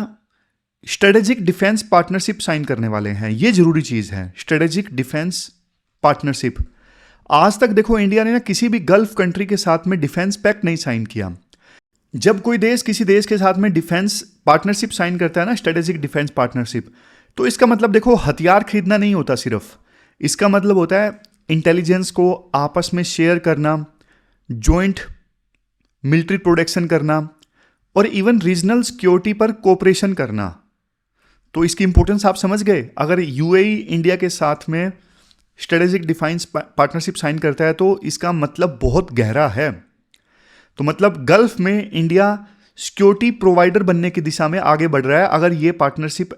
स्ट्रेटेजिक डिफेंस पार्टनरशिप साइन करने वाले हैं। ये ज़रूरी चीज़ है, स्ट्रेटेजिक डिफेंस पार्टनरशिप। आज तक देखो इंडिया ने ना किसी भी गल्फ कंट्री के साथ में डिफेंस पैक्ट नहीं साइन किया। जब कोई देश किसी देश के साथ में डिफेंस पार्टनरशिप साइन करता है ना, स्ट्रेटेजिक डिफेंस पार्टनरशिप, तो इसका मतलब देखो हथियार खरीदना नहीं होता सिर्फ, इसका मतलब होता है इंटेलिजेंस को आपस में शेयर करना, जॉइंट मिलिट्री प्रोडक्शन करना, और इवन रीजनल सिक्योरिटी पर कोऑपरेशन करना। तो इसकी इंपॉर्टेंस आप समझ गए। अगर यूएई इंडिया के साथ में स्ट्रेटेजिक डिफेंस पार्टनरशिप साइन करता है तो इसका मतलब बहुत गहरा है। तो मतलब गल्फ में इंडिया सिक्योरिटी प्रोवाइडर बनने की दिशा में आगे बढ़ रहा है अगर ये पार्टनरशिप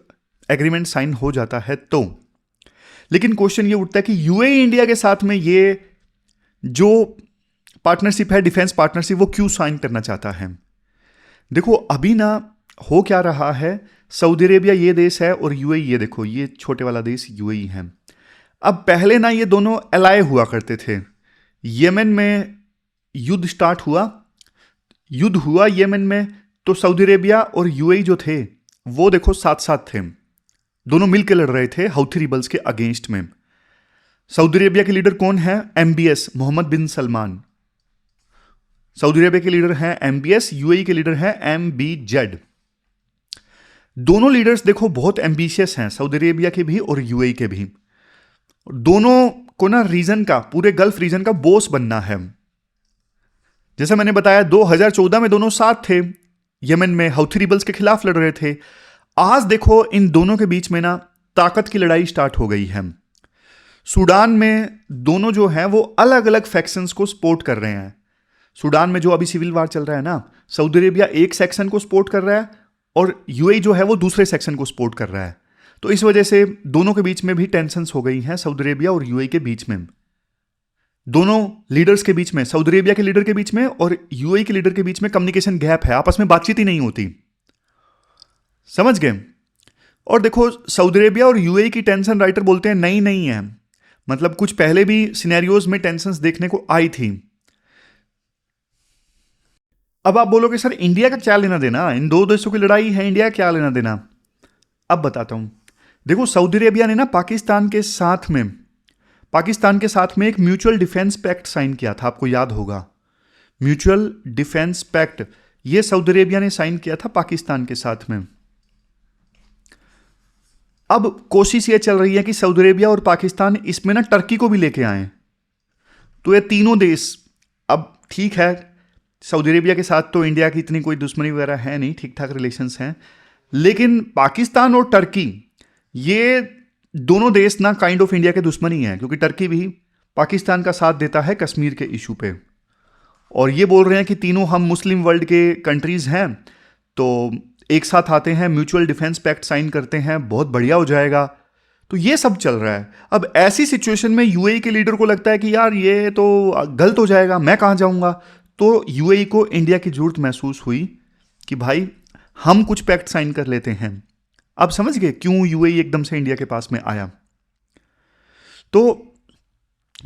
एग्रीमेंट साइन हो जाता है तो। लेकिन क्वेश्चन ये उठता है कि यूएई इंडिया के साथ में ये जो पार्टनरशिप है, डिफेंस पार्टनरशिप, वो क्यों साइन करना चाहता है? देखो अभी ना हो क्या रहा है, सऊदी अरेबिया ये देश है और यूएई, ये देखो ये छोटे वाला देश यूएई है। अब पहले ना ये दोनों एलाय हुआ करते थे। यमन में युद्ध स्टार्ट हुआ, युद्ध हुआ येमेन में तो सऊदी अरेबिया और यूएई जो थे वो देखो साथ साथ थे, दोनों मिलकर लड़ रहे थे हौथी रिबल्स के अगेंस्ट में। सऊदी अरेबिया के लीडर कौन है? एमबीएस, मोहम्मद बिन सलमान। सऊदी अरेबिया के लीडर हैं एमबीएस, यूएई के लीडर हैं एमबीजेड। दोनों लीडर्स देखो बहुत एम्बिशियस हैं, सऊदी अरेबिया के भी और यूएई के भी। दोनों को ना रीजन का, पूरे गल्फ रीजन का बॉस बनना है। जैसा मैंने बताया 2014 में दोनों साथ थे, यमन में हौथी रिबल्स के खिलाफ लड़ रहे थे। आज देखो इन दोनों के बीच में ना ताकत की लड़ाई स्टार्ट हो गई है। सूडान में दोनों जो हैं वो अलग अलग फैक्शंस को सपोर्ट कर रहे हैं। सूडान में जो अभी सिविल वार चल रहा है ना, सऊदी अरेबिया एक सेक्शन को सपोर्ट कर रहा है और यूएई जो है वो दूसरे सेक्शन को सपोर्ट कर रहा है। तो इस वजह से दोनों के बीच में भी टेंशंस हो गई हैं, सऊदी अरेबिया और यूएई के बीच में, दोनों लीडर्स के बीच में, सऊदी अरेबिया के लीडर के बीच में और यूएई के लीडर के बीच में कम्युनिकेशन गैप है, आपस में बातचीत ही नहीं होती। समझ गए? और देखो सऊदी अरेबिया और यूएई की टेंशन राइटर बोलते हैं नई नहीं है, मतलब कुछ पहले भी सिनेरियोज में टेंशंस देखने को आई थी। अब आप बोलोगे सर इंडिया का क्या लेना देना, इन दो देशों की लड़ाई है, इंडिया का क्या लेना देना? अब बताता हूं। देखो सऊदी अरेबिया ने ना पाकिस्तान के साथ में एक म्यूचुअल डिफेंस पैक्ट साइन किया था, आपको याद होगा। म्यूचुअल डिफेंस पैक्ट ये सऊदी अरेबिया ने साइन किया था पाकिस्तान के साथ में। अब कोशिश ये चल रही है कि सऊदी अरेबिया और पाकिस्तान इसमें ना टर्की को भी लेके आए। तो ये तीनों देश, अब ठीक है सऊदी अरेबिया के साथ तो इंडिया की इतनी कोई दुश्मनी वगैरह है नहीं, ठीक ठाक रिलेशंस हैं, लेकिन पाकिस्तान और टर्की ये दोनों देश ना काइंड ऑफ इंडिया के दुश्मनी हैं, क्योंकि टर्की भी पाकिस्तान का साथ देता है कश्मीर के इशू पे। और ये बोल रहे हैं कि तीनों हम मुस्लिम वर्ल्ड के कंट्रीज हैं तो एक साथ आते हैं, म्यूचुअल डिफेंस पैक्ट साइन करते हैं, बहुत बढ़िया हो जाएगा। तो ये सब चल रहा है। अब ऐसी सिचुएशन में यूएई के लीडर को लगता है कि यार ये तो गलत हो जाएगा, मैं कहाँ जाऊँगा। तो यूएई को इंडिया की जरूरत महसूस हुई कि भाई हम कुछ पैक्ट साइन कर लेते हैं। अब समझ गए क्यों यूएई एकदम से इंडिया के पास में आया। तो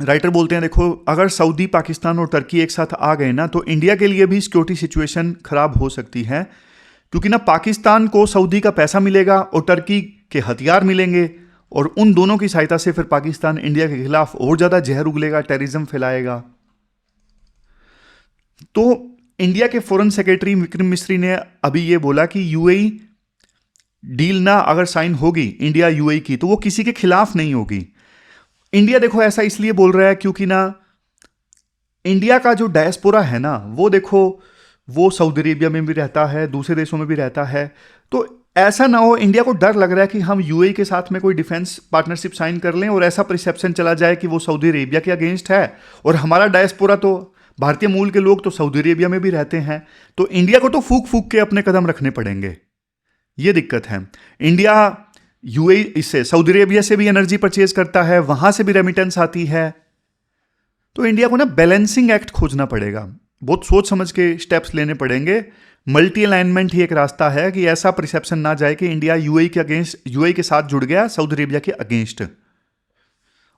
राइटर बोलते हैं देखो अगर सऊदी, पाकिस्तान और टर्की एक साथ आ गए ना तो इंडिया के लिए भी सिक्योरिटी सिचुएशन खराब हो सकती है, क्योंकि ना पाकिस्तान को सऊदी का पैसा मिलेगा और टर्की के हथियार मिलेंगे, और उन दोनों की सहायता से फिर पाकिस्तान इंडिया के खिलाफ और ज्यादा जहर उगलेगा, टेररिज्म फैलाएगा। तो इंडिया के फॉरेन सेक्रेटरी विक्रम मिस्री ने अभी ये बोला कि यूएई डील ना अगर साइन होगी इंडिया यूएई की तो वो किसी के खिलाफ नहीं होगी। इंडिया देखो ऐसा इसलिए बोल रहा है क्योंकि ना इंडिया का जो डायस्पोरा है ना वो देखो वो सऊदी अरेबिया में भी रहता है, दूसरे देशों में भी रहता है। तो ऐसा ना हो, इंडिया को डर लग रहा है कि हम यूएई के साथ में कोई डिफेंस पार्टनरशिप साइन कर लें और ऐसा परसेप्शन चला जाए कि वो सऊदी अरेबिया के अगेंस्ट है, और हमारा डायस्पोरा तो भारतीय मूल के लोग तो सऊदी अरेबिया में भी रहते हैं। तो इंडिया को तो फूक फूक के अपने कदम रखने पड़ेंगे, ये दिक्कत है। इंडिया यूएई इससे सऊदी अरेबिया से भी एनर्जी परचेज करता है, वहां से भी रेमिटेंस आती है। तो इंडिया को ना बैलेंसिंग एक्ट खोजना पड़ेगा, बहुत सोच समझ के स्टेप्स लेने पड़ेंगे। मल्टी अलाइनमेंट ही एक रास्ता है कि ऐसा परसेप्शन ना जाए कि इंडिया यूएई के अगेंस्ट, यूएई के साथ जुड़ गया सऊदी अरेबिया के अगेंस्ट,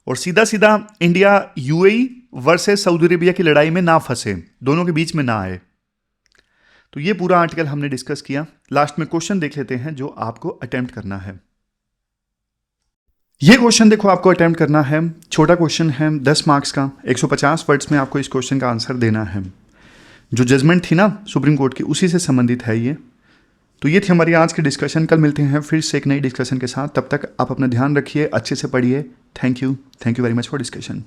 और सीधा सीधा India UAE versus Saudi Arabia की लड़ाई में ना फंसे, दोनों के बीच में ना आए। तो ये पूरा आर्टिकल हमने डिस्कस किया। लास्ट में क्वेश्चन देख लेते हैं जो आपको अटेम्प्ट करना है। ये क्वेश्चन देखो आपको अटेम्प्ट करना है, छोटा क्वेश्चन है 10 मार्क्स का, 150 वर्ड्स में आपको इस क्वेश्चन का आंसर देना है। जो जजमेंट थी ना सुप्रीम कोर्ट की उसी से संबंधित है ये। तो ये थी हमारी आज की डिस्कशन। कल मिलते हैं फिर से एक नई डिस्कशन के साथ, तब तक आप अपना ध्यान रखिए, अच्छे से पढ़िए। Thank you very much for discussion.